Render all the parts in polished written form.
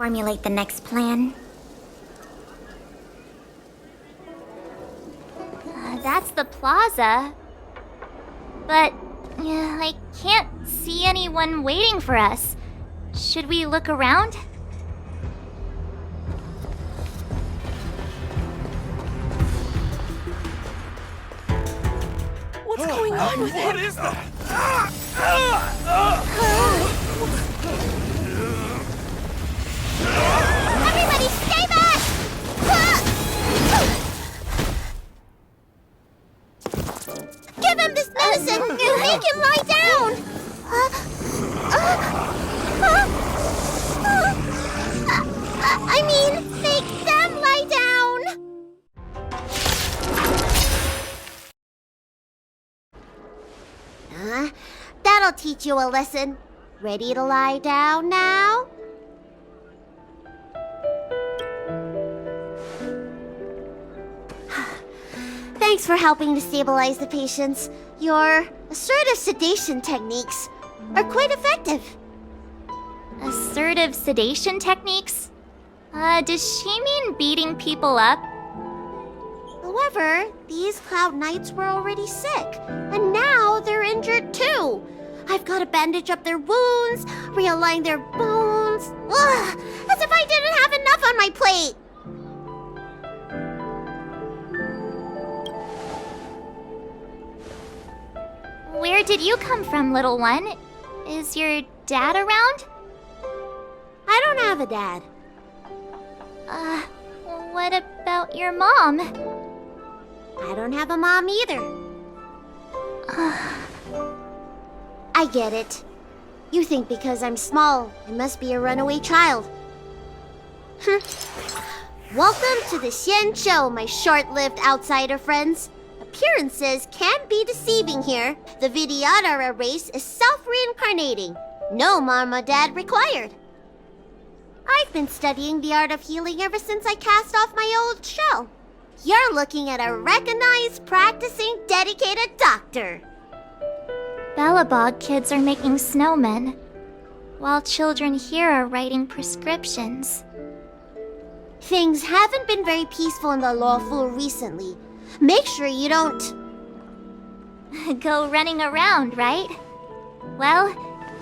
Formulate the next plan. That's the plaza. But I can't see anyone waiting for us. Should we look around? What's going on with him? What is that? Everybody stay back! Give him this medicine! Make him lie down! I mean, make them lie down! That'll teach you a lesson. Ready to lie down now? Thanks for helping to stabilize the patients. Your assertive sedation techniques are quite effective. Assertive sedation techniques? Does she mean beating people up? However, these Cloud Knights were already sick, and now they're injured too. I've got to bandage up their wounds, realign their bones. Ugh, as if I didn't have enough on my plate. Where did you come from, little one? Is your dad around? I don't have a dad. What about your mom? I don't have a mom either. I get it. You think because I'm small, I must be a runaway child. Welcome to the Xianzhou, my short-lived outsider friends. Appearances can be deceiving here. The Vidyadhara race is self-reincarnating. No mom or dad required. I've been studying the art of healing ever since I cast off my old shell. You're looking at a recognized, practicing, dedicated doctor. Bellabog kids are making snowmen, while children here are writing prescriptions. Things haven't been very peaceful in the Luofu recently. Make sure you don't... Go running around, right? Well,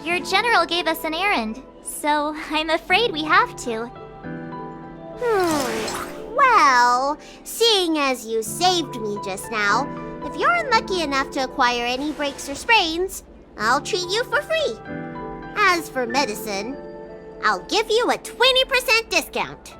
your general gave us an errand, so I'm afraid we have to. Well, seeing as you saved me just now, if you're unlucky enough to acquire any breaks or sprains, I'll treat you for free. As for medicine, I'll give you a 20% discount.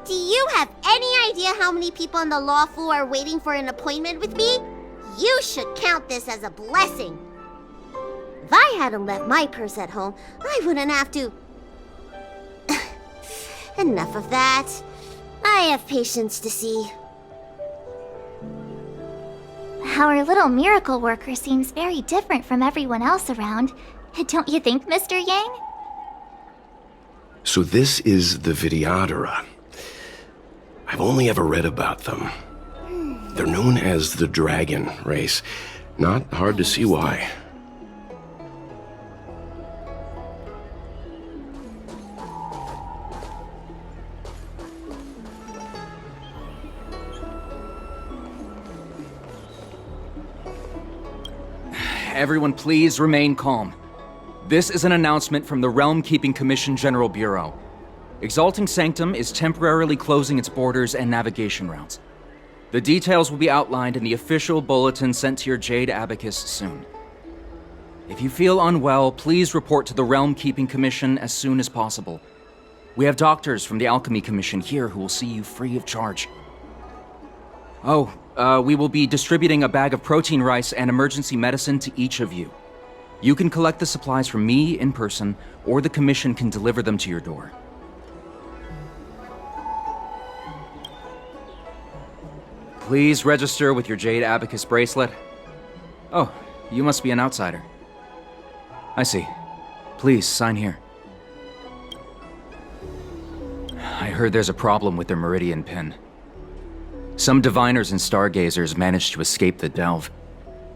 Do you have any idea how many people in the Luofu are waiting for an appointment with me? You should count this as a blessing. If I hadn't left my purse at home, I wouldn't have to... Enough of that. I have patients to see. Our little miracle worker seems very different from everyone else around. Don't you think, Mr. Yang? So this is the Vidyadhara. I've only ever read about them. They're known as the Dragon race. Not hard to see why. Everyone please remain calm. This is an announcement from the Realm Keeping Commission General Bureau. Exalting Sanctum is temporarily closing its borders and navigation routes. The details will be outlined in the official bulletin sent to your Jade Abacus soon. If you feel unwell, please report to the Realm Keeping Commission as soon as possible. We have doctors from the Alchemy Commission here who will see you free of charge. We will be distributing a bag of protein rice and emergency medicine to each of you. You can collect the supplies from me in person, or the Commission can deliver them to your door. Please register with your Jade Abacus bracelet. Oh, you must be an outsider. I see. Please, sign here. I heard there's a problem with their Meridian pin. Some diviners and stargazers managed to escape the delve.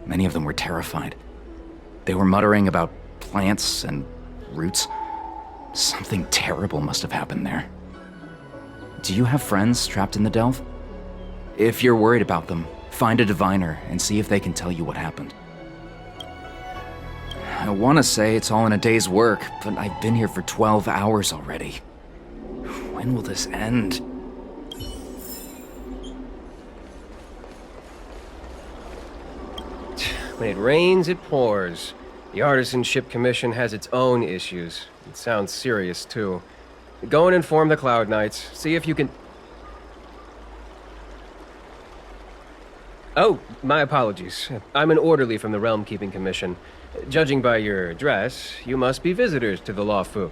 Many of them were terrified. They were muttering about plants and roots. Something terrible must have happened there. Do you have friends trapped in the delve? If you're worried about them, find a diviner and see if they can tell you what happened. I want to say it's all in a day's work, but I've been here for 12 hours already. When will this end? When it rains, it pours. The Artisanship Commission has its own issues. It sounds serious, too. Go and inform the Cloud Knights. See if you can... Oh, my apologies. I'm an orderly from the Realm Keeping Commission. Judging by your dress, you must be visitors to the Luofu.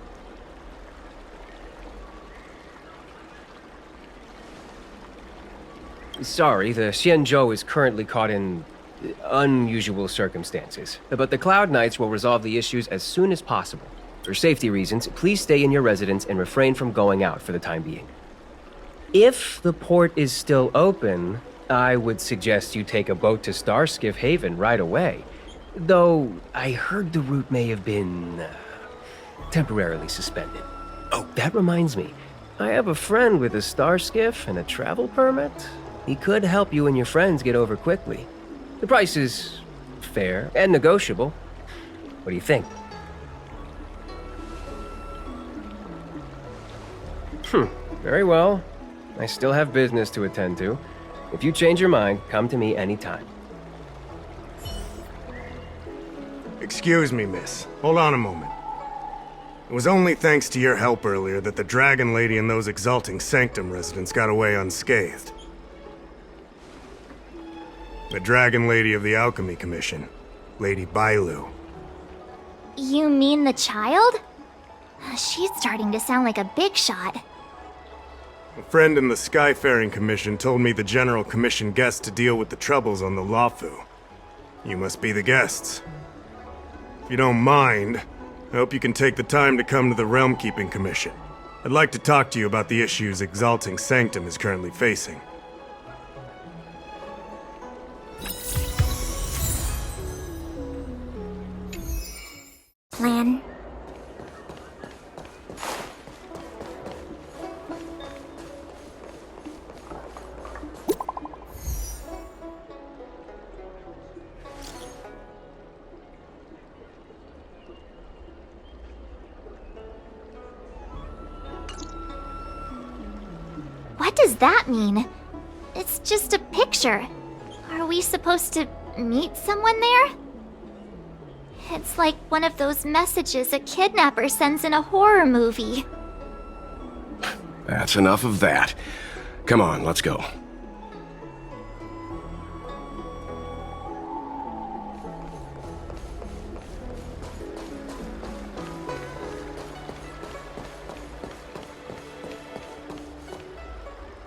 Sorry, the Xianzhou is currently caught in unusual circumstances, but the Cloud Knights will resolve the issues as soon as possible. For safety reasons, please stay in your residence and refrain from going out for the time being. If the port is still open, I would suggest you take a boat to Starskiff Haven right away. Though, I heard the route may have been temporarily suspended. Oh, that reminds me. I have a friend with a Starskiff and a travel permit. He could help you and your friends get over quickly. The price is fair and negotiable. What do you think? Very well. I still have business to attend to. If you change your mind, come to me anytime. Excuse me, miss. Hold on a moment. It was only thanks to your help earlier that the Dragon Lady and those Exalting Sanctum residents got away unscathed. The Dragon Lady of the Alchemy Commission, Lady Bailu. You mean the child? She's starting to sound like a big shot. A friend in the Skyfaring Commission told me the General commissioned guests to deal with the troubles on the Luofu. You must be the guests. If you don't mind, I hope you can take the time to come to the Realm Keeping Commission. I'd like to talk to you about the issues Exalting Sanctum is currently facing. Plan. What does that mean? It's just a picture. Are we supposed to meet someone there? It's like one of those messages a kidnapper sends in a horror movie. That's enough of that. Come on, let's go.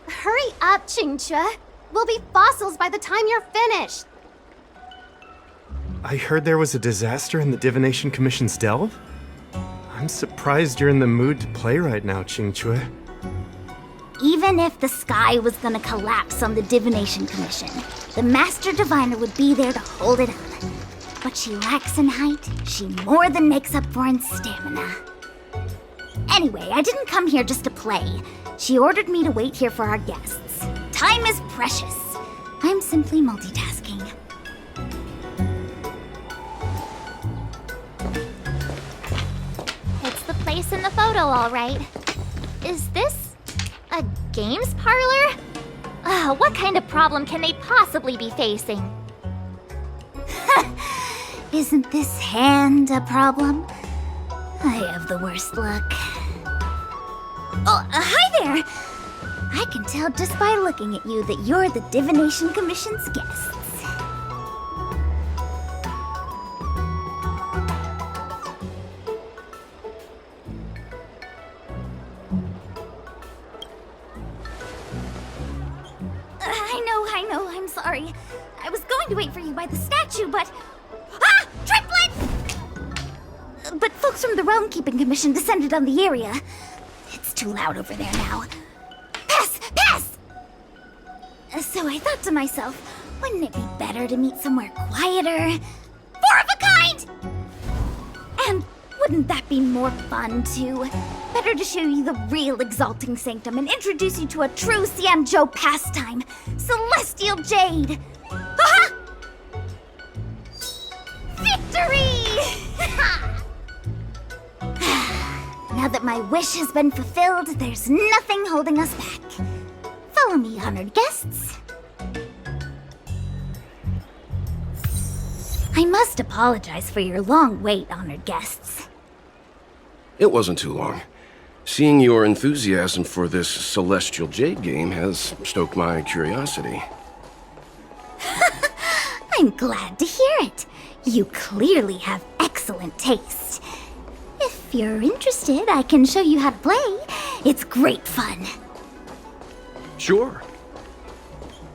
Hurry up, Xianzhou. We'll be fossils by the time you're finished. I heard there was a disaster in the Divination Commission's delve? I'm surprised you're in the mood to play right now, Xianzhou. Even if the sky was gonna collapse on the Divination Commission, the Master Diviner would be there to hold it up. What she lacks in height, she more than makes up for in stamina. Anyway, I didn't come here just to play. She ordered me to wait here for our guests. Time is precious. I'm simply multitasking. It's the place in the photo, all right. Is this a games parlor? What kind of problem can they possibly be facing? Isn't this hand a problem? I have the worst luck. Oh, hi there! I can tell just by looking at you that you're the Divination Commission's guests. I know, I'm sorry. I was going to wait for you by the statue, but... Ah! Triplet! But folks from the Realm Keeping Commission descended on the area. It's too loud over there now. Pass! Pass! So I thought to myself, wouldn't it be better to meet somewhere quieter? Four of a kind! Wouldn't that be more fun, too? Better to show you the real Exalting Sanctum and introduce you to a true Xianzhou pastime, Celestial Jade! Haha! Victory! Now that my wish has been fulfilled, there's nothing holding us back. Follow me, honored guests. I must apologize for your long wait, honored guests. It wasn't too long. Seeing your enthusiasm for this Celestial Jade game has stoked my curiosity. I'm glad to hear it. You clearly have excellent taste. If you're interested, I can show you how to play. It's great fun. Sure.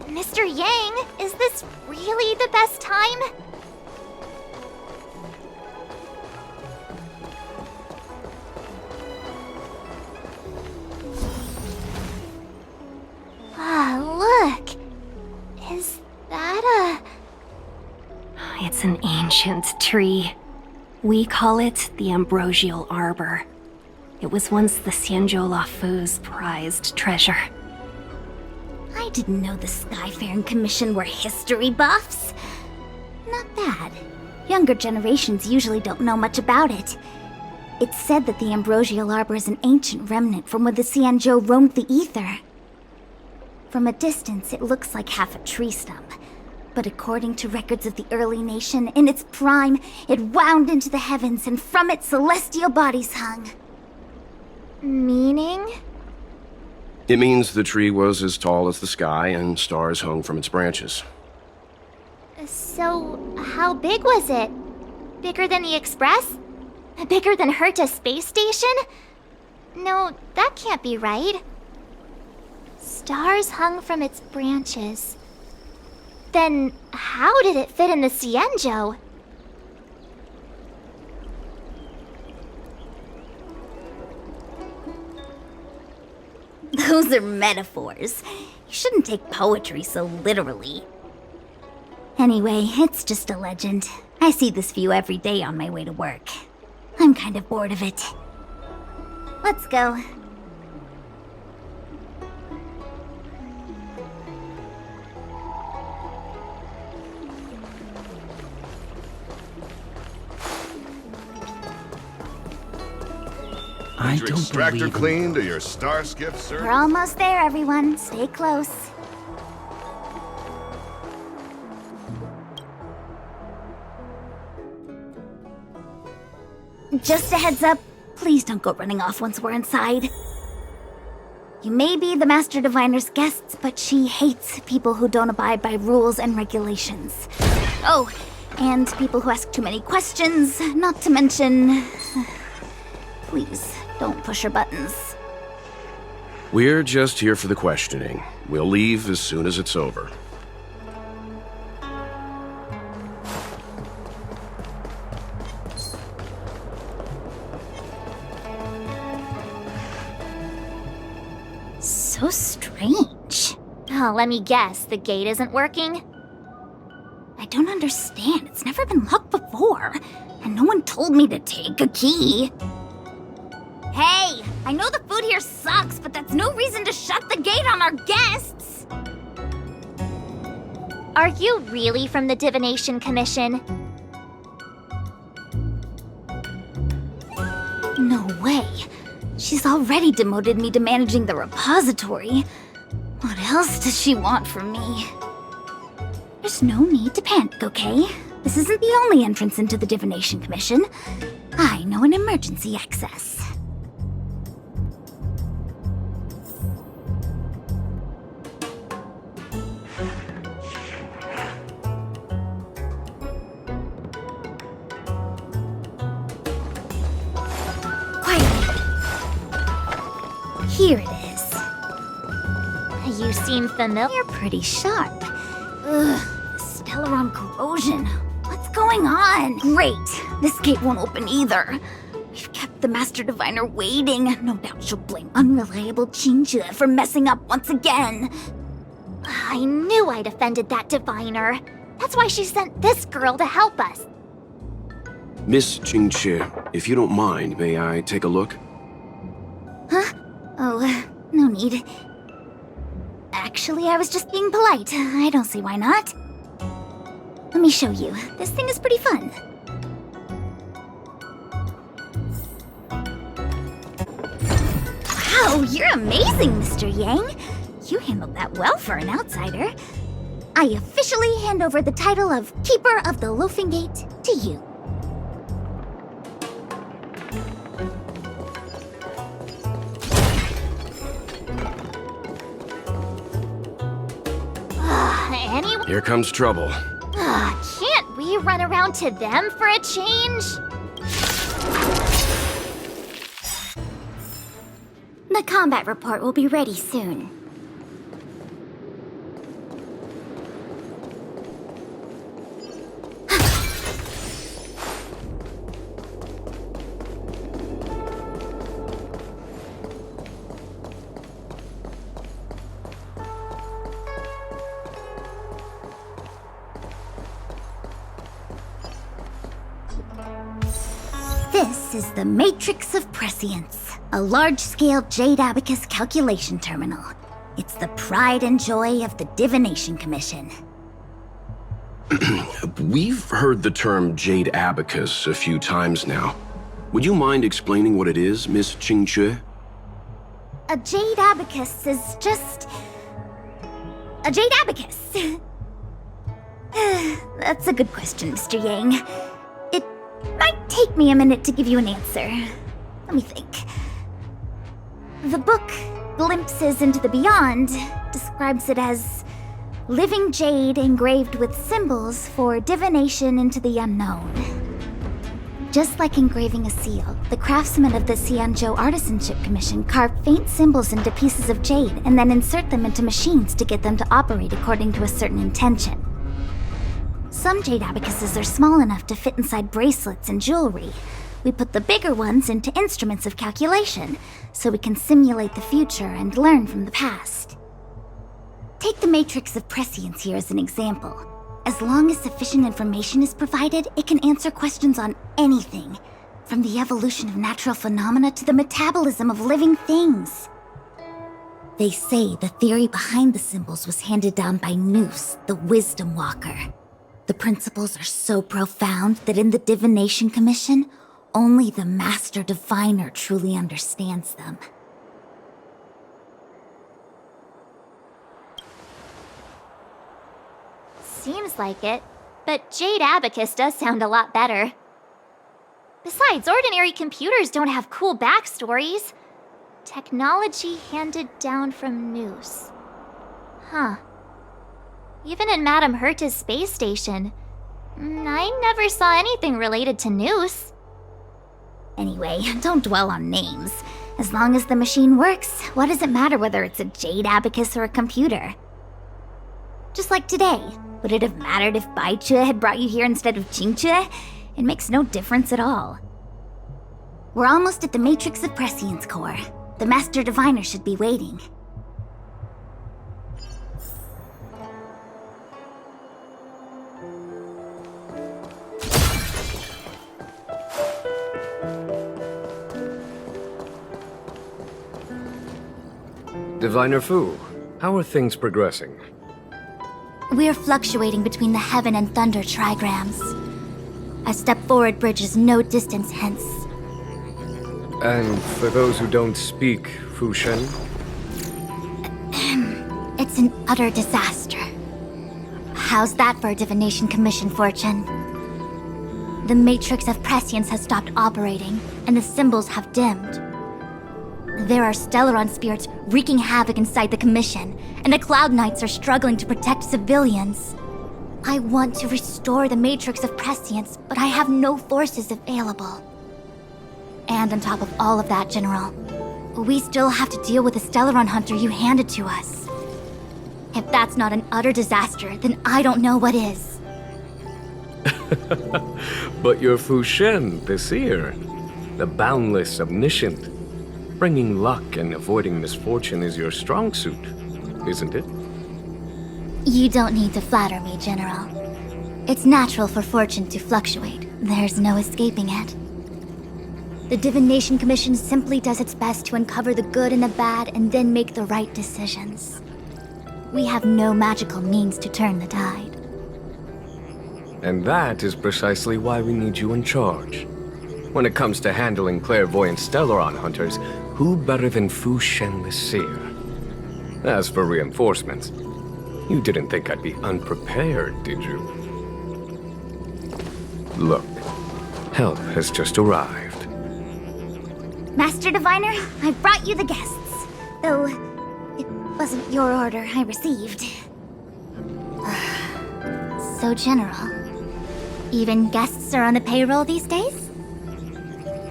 Mr. Yang, is this really the best time? Ah, look. Is that a... It's an ancient tree. We call it the Ambrosial Arbor. It was once the Xianzhou Luofu's prized treasure. I didn't know the Skyfaring Commission were history buffs. Not bad. Younger generations usually don't know much about it. It's said that the Ambrosial Arbor is an ancient remnant from when the Xianzhou roamed the ether. From a distance, it looks like half a tree stump. But according to records of the early nation, in its prime, it wound into the heavens and from it celestial bodies hung. Meaning? It means the tree was as tall as the sky and stars hung from its branches. So, how big was it? Bigger than the Express? Bigger than Herta Space Station? No, that can't be right. Stars hung from its branches. Then, how did it fit in the Xianzhou? Those are metaphors. You shouldn't take poetry so literally. Anyway, it's just a legend. I see this view every day on my way to work. I'm kind of bored of it. Let's go. I Your don't extractor believe in- cleaned or your star skiff, sir? We're almost there, everyone. Stay close. Just a heads up, please don't go running off once we're inside. You may be the Master Diviner's guests, but she hates people who don't abide by rules and regulations. Oh, and people who ask too many questions, not to mention... Please, don't push her buttons. We're just here for the questioning. We'll leave as soon as it's over. So strange. Oh, let me guess, the gate isn't working? I don't understand. It's never been locked before. And no one told me to take a key. Hey, I know the food here sucks, but that's no reason to shut the gate on our guests. Are you really from the Divination Commission? No way. She's already demoted me to managing the repository. What else does she want from me? There's no need to panic, okay? This isn't the only entrance into the Divination Commission. I know an emergency access. Here it is. You seem familiar. You're pretty sharp. Ugh, the Stellaron corrosion. What's going on? Great. This gate won't open either. We've kept the Master Diviner waiting. No doubt she'll blame unreliable Xianzhou for messing up once again. I knew I'd offended that diviner. That's why she sent this girl to help us. Miss Qingqi, if you don't mind, may I take a look? Huh? Oh, no need. Actually, I was just being polite. I don't see why not. Let me show you. This thing is pretty fun. Wow, you're amazing, Mr. Yang. You handled that well for an outsider. I officially hand over the title of Keeper of the Loafing Gate to you. Anyone? Here comes trouble. Can't we run around to them for a change? The combat report will be ready soon. This is the Matrix of Prescience, a large-scale Jade Abacus calculation terminal. It's the pride and joy of the Divination Commission. We've heard the term Jade Abacus a few times now. Would you mind explaining what it is, Miss Qingqi? A Jade Abacus is just... a Jade Abacus. That's a good question, Mr. Yang. It might take me a minute to give you an answer. Let me think. The book, Glimpses into the Beyond, describes it as living jade engraved with symbols for divination into the unknown. Just like engraving a seal, the craftsmen of the Xianzhou Artisanship Commission carve faint symbols into pieces of jade and then insert them into machines to get them to operate according to a certain intention. Some jade abacuses are small enough to fit inside bracelets and jewelry. We put the bigger ones into instruments of calculation, so we can simulate the future and learn from the past. Take the Matrix of Prescience here as an example. As long as sufficient information is provided, it can answer questions on anything, from the evolution of natural phenomena to the metabolism of living things. They say the theory behind the symbols was handed down by Nous, the Wisdom Walker. The principles are so profound that in the Divination Commission, only the Master Diviner truly understands them. Seems like it, but Jade Abacus does sound a lot better. Besides, ordinary computers don't have cool backstories. Technology handed down from Nous. Huh. Even in Madame Herta's space station, I never saw anything related to Nous. Anyway, don't dwell on names. As long as the machine works, what does it matter whether it's a Jade Abacus or a computer? Just like today, would it have mattered if Baichue had brought you here instead of Qingqi? It makes no difference at all. We're almost at the Matrix of Prescience core. The Master Diviner should be waiting. Diviner Fu, how are things progressing? We're fluctuating between the heaven and thunder trigrams. A step forward bridges no distance hence. And for those who don't speak Fu Shen? It's an utter disaster. How's that for a Divination Commission fortune? The Matrix of Prescience has stopped operating, and the symbols have dimmed. There are Stellaron spirits wreaking havoc inside the Commission, and the Cloud Knights are struggling to protect civilians. I want to restore the Matrix of Prescience, but I have no forces available. And on top of all of that, General, we still have to deal with the Stellaron hunter you handed to us. If that's not an utter disaster, then I don't know what is. But you're Fu Shen, the seer, the boundless omniscient. Bringing luck and avoiding misfortune is your strong suit, isn't it? You don't need to flatter me, General. It's natural for fortune to fluctuate, There's no escaping it. The Divination Commission simply does its best to uncover the good and the bad and then make the right decisions. We have no magical means to turn the tide. And that is precisely why we need you in charge. When it comes to handling clairvoyant Stellaron hunters, who better than Fu Shen the Seer? As for reinforcements, you didn't think I'd be unprepared, did you? Look, help has just arrived. Master Diviner, I brought you the guests. Though, it wasn't your order I received. So general. Even guests are on the payroll these days?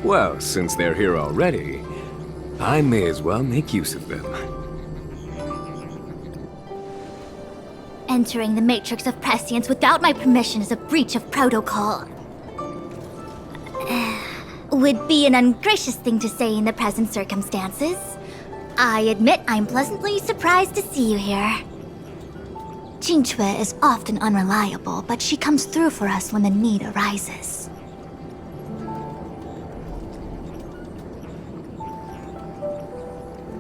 Well, since they're here already, I may as well make use of them. Entering the Matrix of Prescience without my permission is a breach of protocol. Would be an ungracious thing to say in the present circumstances. I admit I'm pleasantly surprised to see you here. Qingque is often unreliable, but she comes through for us when the need arises.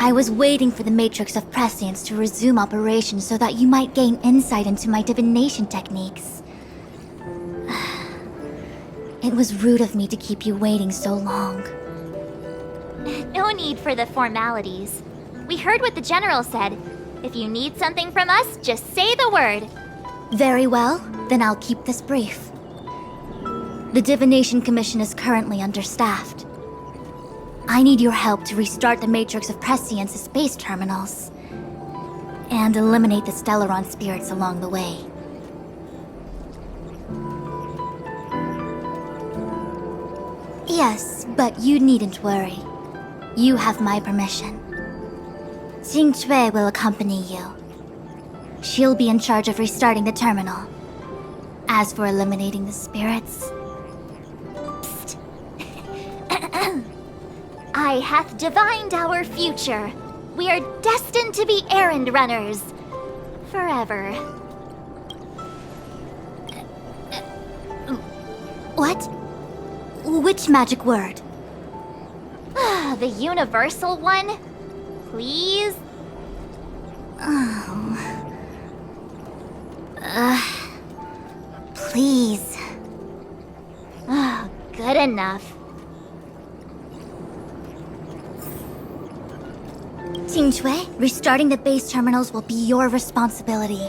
I was waiting for the Matrix of Prescience to resume operations so that you might gain insight into my divination techniques. It was rude of me to keep you waiting so long. No need for the formalities. We heard what the General said. If you need something from us, just say the word. Very well, then I'll keep this brief. The Divination Commission is currently understaffed. I need your help to restart the Matrix of Prescience's space terminals and eliminate the Stellaron spirits along the way. Yes, but you needn't worry. You have my permission. Qingque will accompany you. She'll be in charge of restarting the terminal. As for eliminating the spirits... Psst. I hath divined our future. We are destined to be errand runners. Forever. What? Which magic word? The universal one? Please? Please. Good enough. Qingque, restarting the base terminals will be your responsibility.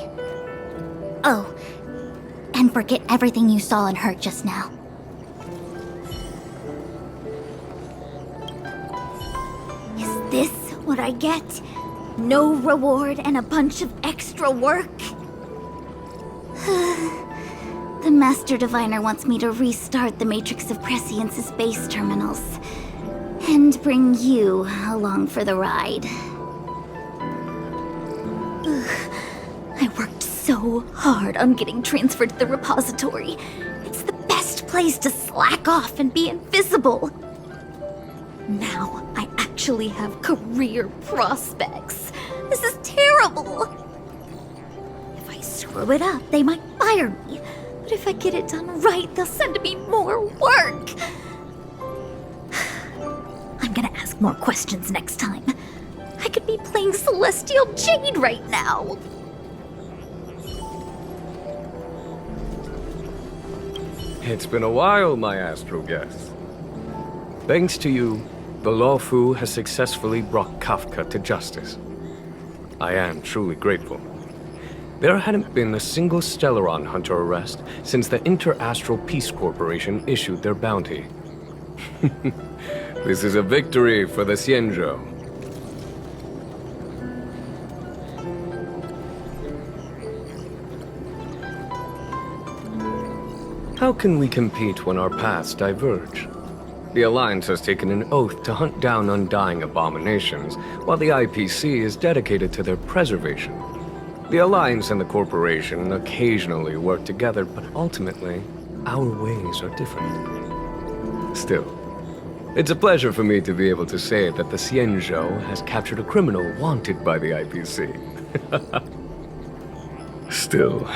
Oh, and forget everything you saw and heard just now. Is this what I get? No reward and a bunch of extra work? The Master Diviner wants me to restart the Matrix of Prescience's base terminals. And bring you along for the ride. I worked so hard on getting transferred to the repository. It's the best place to slack off and be invisible. Now I actually have career prospects. This is terrible. If I screw it up, they might fire me. But if I get it done right, they'll send me more work. I'm gonna ask more questions next time. I could be playing Celestial Jade right now. It's been a while, my astro guest. Thanks to you, the Luofu has successfully brought Kafka to justice. I am truly grateful. There hadn't been a single Stellaron hunter arrest since the Inter-Astral Peace Corporation issued their bounty. This is a victory for the Xianzhou. How can we compete when our paths diverge? The Alliance has taken an oath to hunt down undying abominations, while the IPC is dedicated to their preservation. The Alliance and the Corporation occasionally work together, but ultimately, our ways are different. Still, it's a pleasure for me to be able to say that the Xianzhou has captured a criminal wanted by the IPC. Still,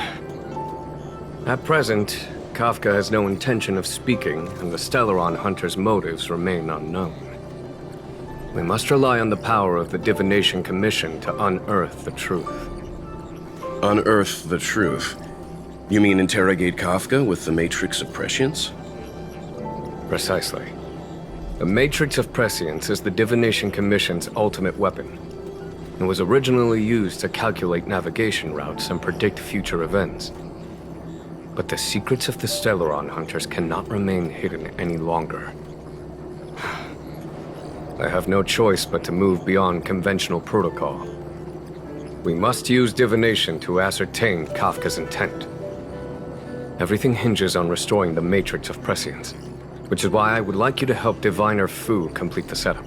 at present, Kafka has no intention of speaking, and the Stellaron Hunter's motives remain unknown. We must rely on the power of the Divination Commission to unearth the truth. Unearth the truth? You mean interrogate Kafka with the Matrix of Prescience? Precisely. The Matrix of Prescience is the Divination Commission's ultimate weapon, and was originally used to calculate navigation routes and predict future events. But the secrets of the Stellaron Hunters cannot remain hidden any longer. I have no choice but to move beyond conventional protocol. We must use divination to ascertain Kafka's intent. Everything hinges on restoring the Matrix of Prescience, which is why I would like you to help Diviner Fu complete the setup.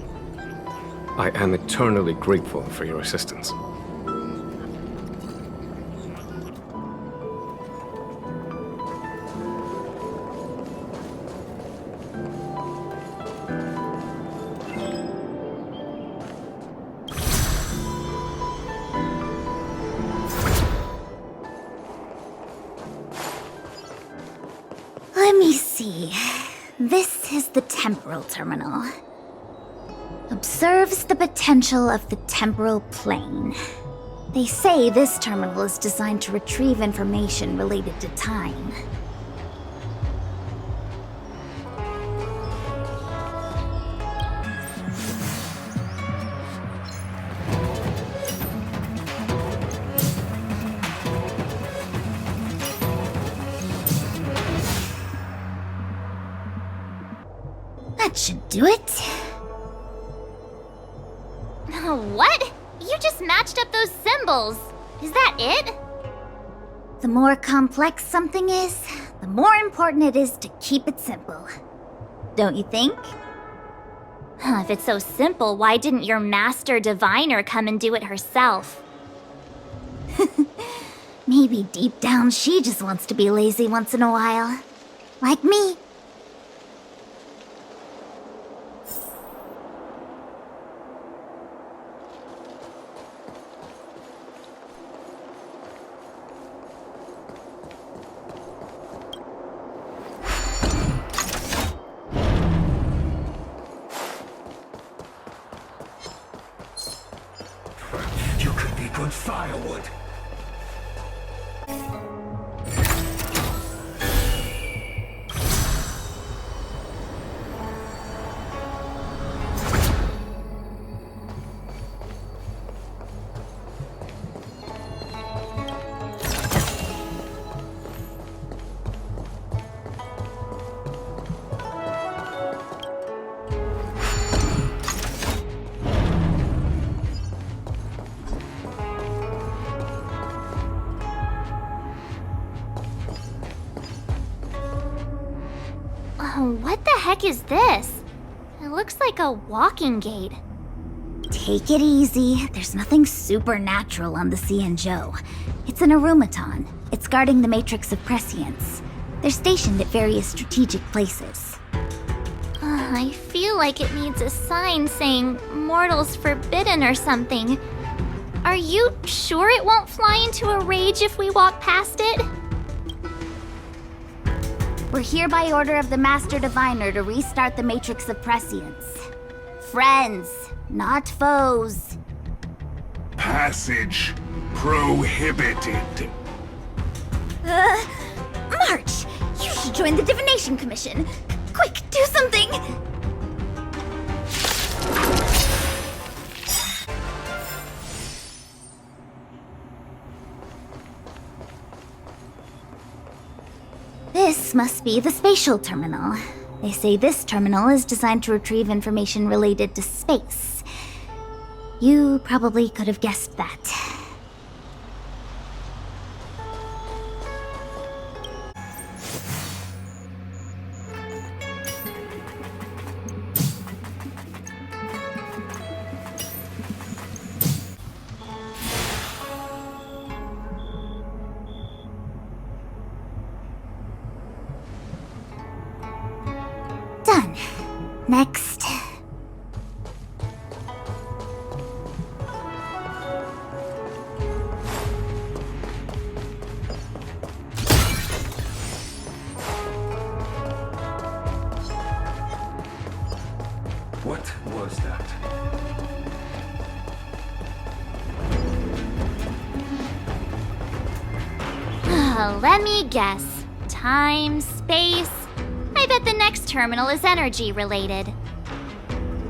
I am eternally grateful for your assistance. Let me see. This is the temporal terminal. Observes the potential of the temporal plane. They say this terminal is designed to retrieve information related to time. That should do it. What? You just matched up those symbols. Is that it? The more complex something is, the more important it is to keep it simple. Don't you think? If it's so simple, why didn't your master diviner come and do it herself? Maybe deep down she just wants to be lazy once in a while. Like me. You could be good firewood. What the heck is this? It looks like a walking gate. Take it easy. There's nothing supernatural on the Xianzhou. It's an arumaton. It's guarding the Matrix of Prescience. They're stationed at various strategic places. I feel like it needs a sign saying "Mortals Forbidden" or something. Are you sure it won't fly into a rage if we walk past it? We're here by order of the Master Diviner to restart the Matrix of Prescience. Friends, not foes. Passage prohibited. March! You should join the Divination Commission. Quick, do something! This must be the spatial terminal. They say this terminal is designed to retrieve information related to space. You probably could have guessed that. Done. Next. What was that? Let me guess. Time, space. I bet the next terminal is energy related.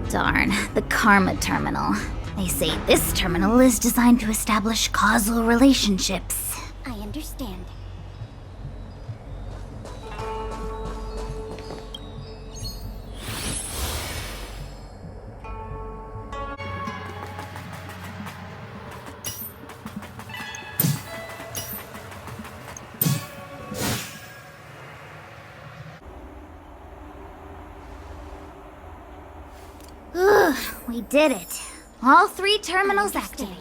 Darn, the Karma Terminal. They say this terminal is designed to establish causal relationships. I understand. We did it. All 3 terminals activated.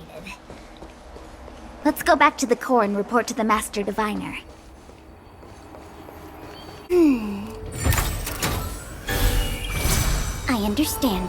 Let's go back to the core and report to the Master Diviner. I understand.